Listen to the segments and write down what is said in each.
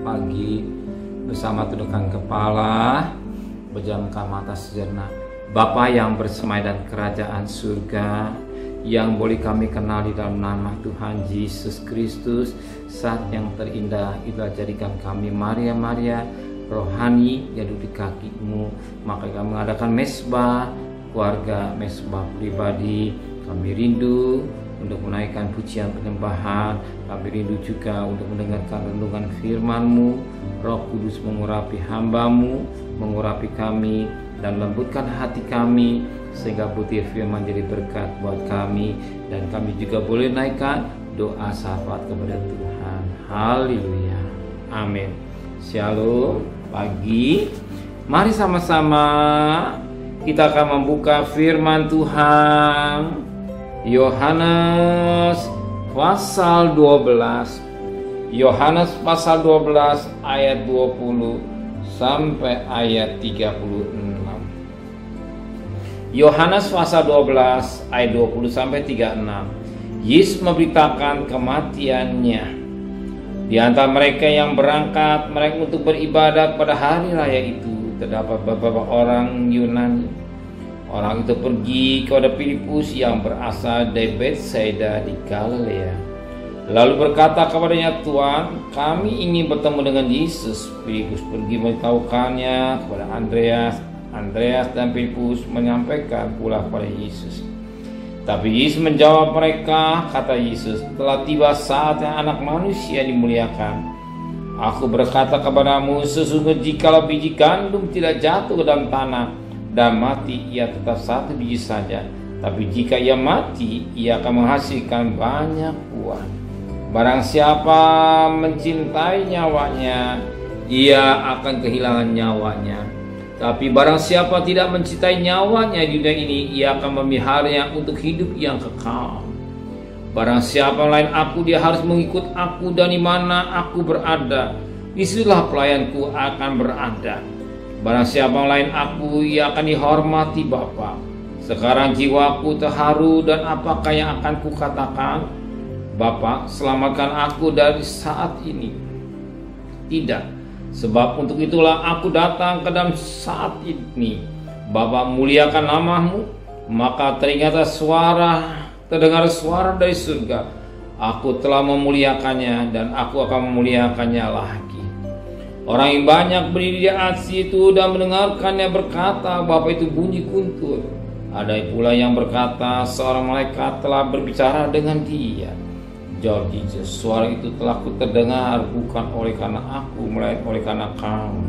pagi bersama tundukkan kepala, pejamkan mata sejenak. Bapa yang bersemai dan kerajaan surga, yang boleh kami kenal di dalam nama Tuhan Yesus Kristus, saat yang terindah itulah jadikan kami Maria rohani yang duduk di kaki-Mu. Maka kami mengadakan mesbah keluarga, mesbah pribadi. Kami rindu untuk menaikkan pujian penyembahan. Kami rindu juga untuk mendengarkan renungan firman-Mu. Roh Kudus mengurapi hamba-Mu, mengurapi kami dan lembutkan hati kami, sehingga butir firman jadi berkat buat kami, dan kami juga boleh naikkan doa syafaat kepada Tuhan. Haleluya, amin. Shalom. Pagi, mari sama-sama kita akan membuka firman Tuhan Yohanes pasal 12. Yohanes pasal 12 ayat 20 sampai ayat 36. Yohanes pasal 12 ayat 20 sampai 36. Yesus memberitakan kematiannya. Di antara mereka yang berangkat mereka untuk beribadah pada hari raya itu, terdapat beberapa orang Yunani. Orang itu pergi kepada Filipus yang berasal dari Betsaida di Galilea. Lalu berkata kepadanya, "Tuan, kami ingin bertemu dengan Yesus." Filipus pergi memberitahukannya kepada Andreas. Andreas dan Filipus menyampaikan pula kepada Yesus. Tapi Yesus menjawab mereka, kata Yesus, "Telah tiba saatnya Anak Manusia dimuliakan. Aku berkata kepadamu, sesungguhnya jikalau biji gandum tidak jatuh ke dalam tanah dan mati, ia tetap satu biji saja. Tapi jika ia mati, ia akan menghasilkan banyak buah. Barang siapa mencintai nyawanya, ia akan kehilangan nyawanya. Tapi barang siapa tidak mencintai nyawanya di dunia ini, ia akan memeliharanya untuk hidup yang kekal. Barang siapa lain aku, dia harus mengikut aku, dan di mana aku berada, disitulah pelayanku akan berada. Barang siapa lain aku, ia akan dihormati Bapa. Sekarang jiwaku terharu, dan apakah yang akan kukatakan? Bapa, selamatkan aku dari saat ini. Tidak. Sebab untuk itulah aku datang ke dalam saat ini. Bapa, muliakan nama-Mu. Maka terdengar suara dari surga. Aku telah memuliakannya, dan aku akan memuliakannya lagi. Orang yang banyak berdiri di atas itu dan mendengarkannya berkata, Bapa, itu bunyi guntur. Ada pula yang berkata, seorang malaikat telah berbicara dengan dia. Jawab Yesus, suara itu telah kuterdengar bukan oleh karena aku, melainkan oleh karena kamu.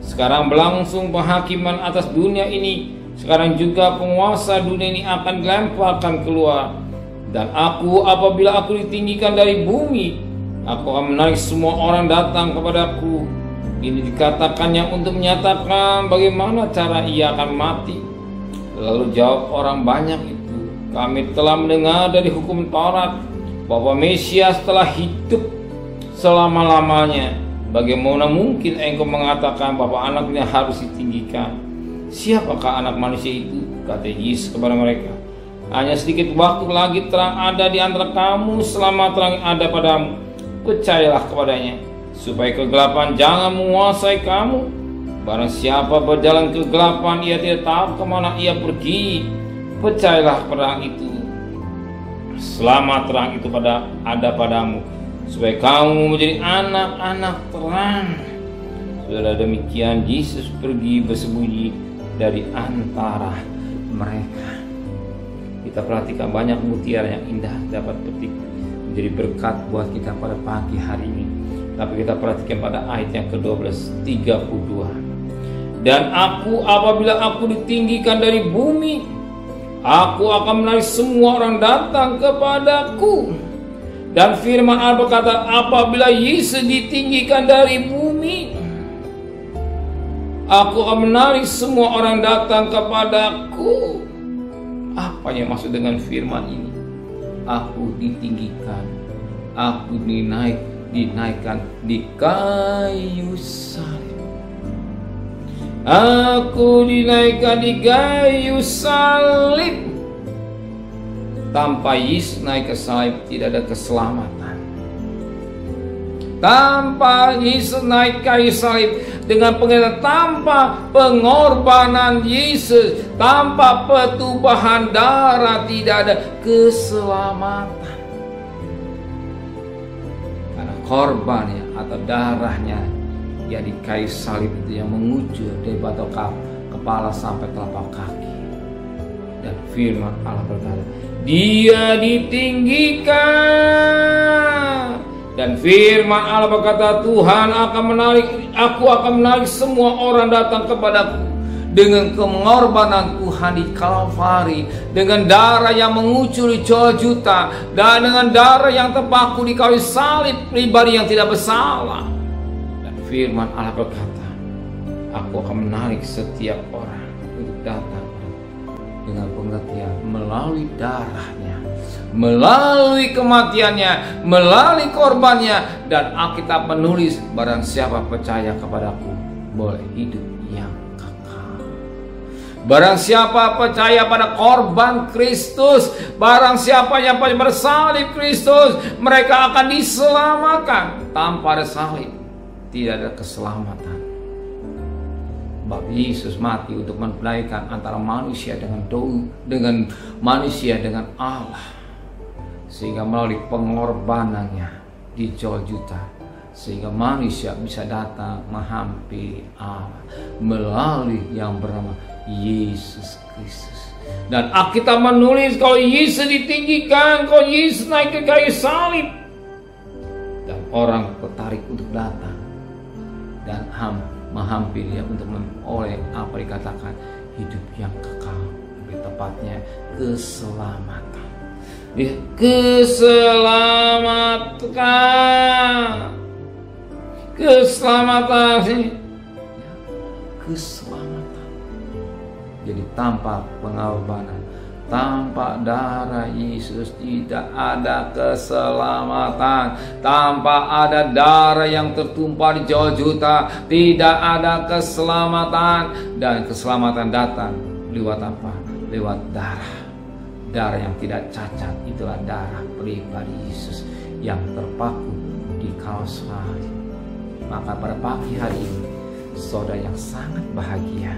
Sekarang berlangsung penghakiman atas dunia ini. Sekarang juga penguasa dunia ini akan dilemparkan keluar. Dan aku, apabila aku ditinggikan dari bumi, aku akan menarik semua orang datang kepadaku. Ini dikatakannya untuk menyatakan bagaimana cara ia akan mati. Lalu jawab orang banyak itu, kami telah mendengar dari hukum Taurat bahwa Mesias telah hidup selama-lamanya. Bagaimana mungkin engkau mengatakan bahwa anaknya harus ditinggikan? Siapakah anak manusia itu? Kata Yesus kepada mereka, hanya sedikit waktu lagi terang ada di antara kamu, selama terang ada padamu. Percayalah kepadanya, supaya kegelapan jangan menguasai kamu. Barang siapa berjalan ke kegelapan, ia tidak tahu kemana ia pergi. Percayalah kepada itu, selama terang itu ada padamu, supaya kamu menjadi anak-anak terang. Saudara, demikian Yesus pergi bersembunyi dari antara mereka. Kita perhatikan banyak mutiara yang indah dapat petik menjadi berkat buat kita pada pagi hari ini. Tapi kita perhatikan pada ayat yang ke-12, 32. Dan aku, apabila aku ditinggikan dari bumi, aku akan menarik semua orang datang kepadaku. Dan firman Allah berkata, apabila Yesus ditinggikan dari bumi, aku akan menarik semua orang datang kepadaku. Apa yang maksud dengan firman ini? Aku ditinggikan, aku dinaikkan di kayu salib. Aku dinaikkan di kayu salib. Tanpa Yesus naik ke salib tidak ada keselamatan. tanpa Yesus naik kayu salib, dengan pengenalan tanpa pengorbanan Yesus, tanpa pertumpahan darah, tidak ada keselamatan. Karena korbannya atau darahnya yang di kayu salib itu yang mengucur dari batok kepala sampai telapak kaki. Dan firman Allah berkata, Dia ditinggikan. Dan firman Allah berkata, Tuhan akan aku akan menarik semua orang datang kepadaku dengan pengorbanan Tuhan di Kalvari, dengan darah yang mengucur di juta, dan dengan darah yang terpaku di kayu salib pribadi yang tidak bersalah. Dan firman Allah berkata, aku akan menarik setiap orang untuk datang dengan pengertian melalui darahnya, melalui kematiannya, melalui korbannya. Dan Alkitab menulis, barang siapa percaya kepadaku boleh hidup yang kekal. Barang siapa percaya pada korban Kristus, barang siapa yang bersalib Kristus, mereka akan diselamatkan. Tanpa ada salib tidak ada keselamatan. Sebab Yesus mati untuk membelaikan antara manusia dengan manusia dengan Allah, sehingga melalui pengorbanannya di juta, sehingga manusia bisa datang menghampiri Allah melalui yang bernama Yesus Kristus. Dan Alkitab menulis kalau Yesus ditinggikan, kalau Yesus naik ke kayu salib, dan orang tertarik untuk datang dan menghampiri untuk memperoleh apa dikatakan hidup yang kekal, lebih tepatnya keselamatan. Keselamatan. Jadi tanpa pengorbanan, tanpa darah Yesus tidak ada keselamatan. Tanpa ada darah yang tertumpah di juta, tidak ada keselamatan. Dan keselamatan datang lewat apa? Lewat darah. Darah yang tidak cacat, itulah darah pribadi Yesus yang terpaku di Kalvari. Maka pada pagi hari ini, saudara yang sangat bahagia,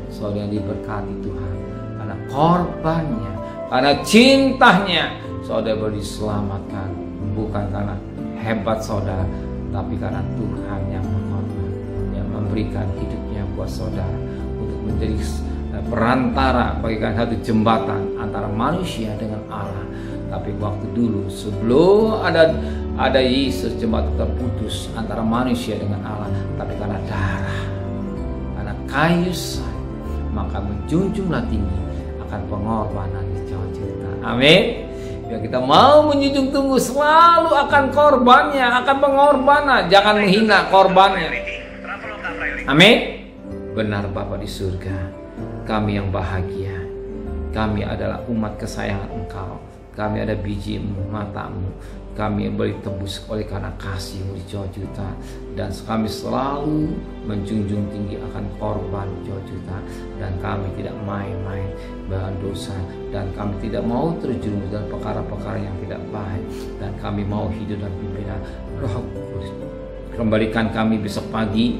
saudara yang diberkati Tuhan, karena korbannya, karena cintanya, saudara boleh diselamatkan. Bukan karena hebat saudara, tapi karena Tuhan yang berkorban, yang memberikan hidupnya buat saudara untuk menjadi perantara, bagikan satu jembatan antara manusia dengan Allah. Tapi waktu dulu sebelum ada Yesus, jembatan terputus antara manusia dengan Allah. Tapi karena darah, karena kayu salib, maka menjunjunglah tinggi akan pengorbanan di juta. Amin. Ya, kita mau menjunjung tinggi selalu akan korbannya, akan pengorbanan. Jangan menghina korbannya. Amin. Benar Bapa di surga, kami yang bahagia, kami adalah umat kesayangan Engkau. Kami ada biji-Mu, mata-Mu. Kami yang boleh tebus oleh karena kasih-Mu di juta. Dan kami selalu menjunjung tinggi akan korban juta. Dan kami tidak main-main dengan dosa. Dan kami tidak mau terjerumus dalam perkara-perkara yang tidak baik. Dan kami mau hidup dalam pimpinan Roh Kudus. Kembalikan kami besok pagi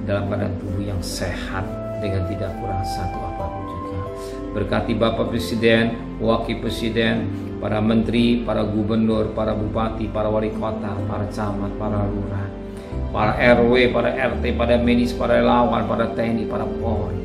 dalam keadaan tubuh yang sehat, dengan tidak kurang satu apapun juga. Berkati Bapak Presiden, Wakil Presiden, para menteri, para gubernur, para bupati, para wali kota, para camat, para lurah, para RW, para RT, para medis, para relawan, para TNI, para Polri,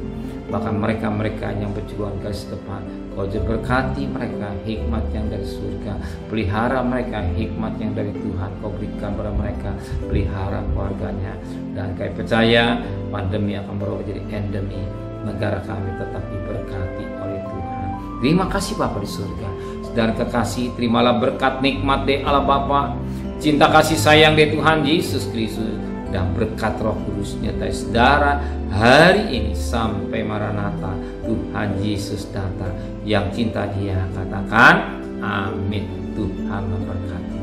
bahkan mereka-mereka yang berjuang garis depan. Kau berkati mereka hikmat yang dari surga, pelihara mereka hikmat yang dari Tuhan. Kau berikan pada mereka, pelihara keluarganya. Dan kami percaya pandemi akan berubah jadi endemi. Negara kami tetap diberkati oleh Tuhan. Terima kasih Bapa di surga. Dan kekasih, terimalah berkat nikmat dari Allah Bapa, cinta kasih sayang dari Tuhan Yesus Kristus, dan berkat Roh Kudus nyertai saudara hari ini sampai Maranatha Tuhan Yesus datang. Yang cinta Dia katakan amin. Tuhan memberkati.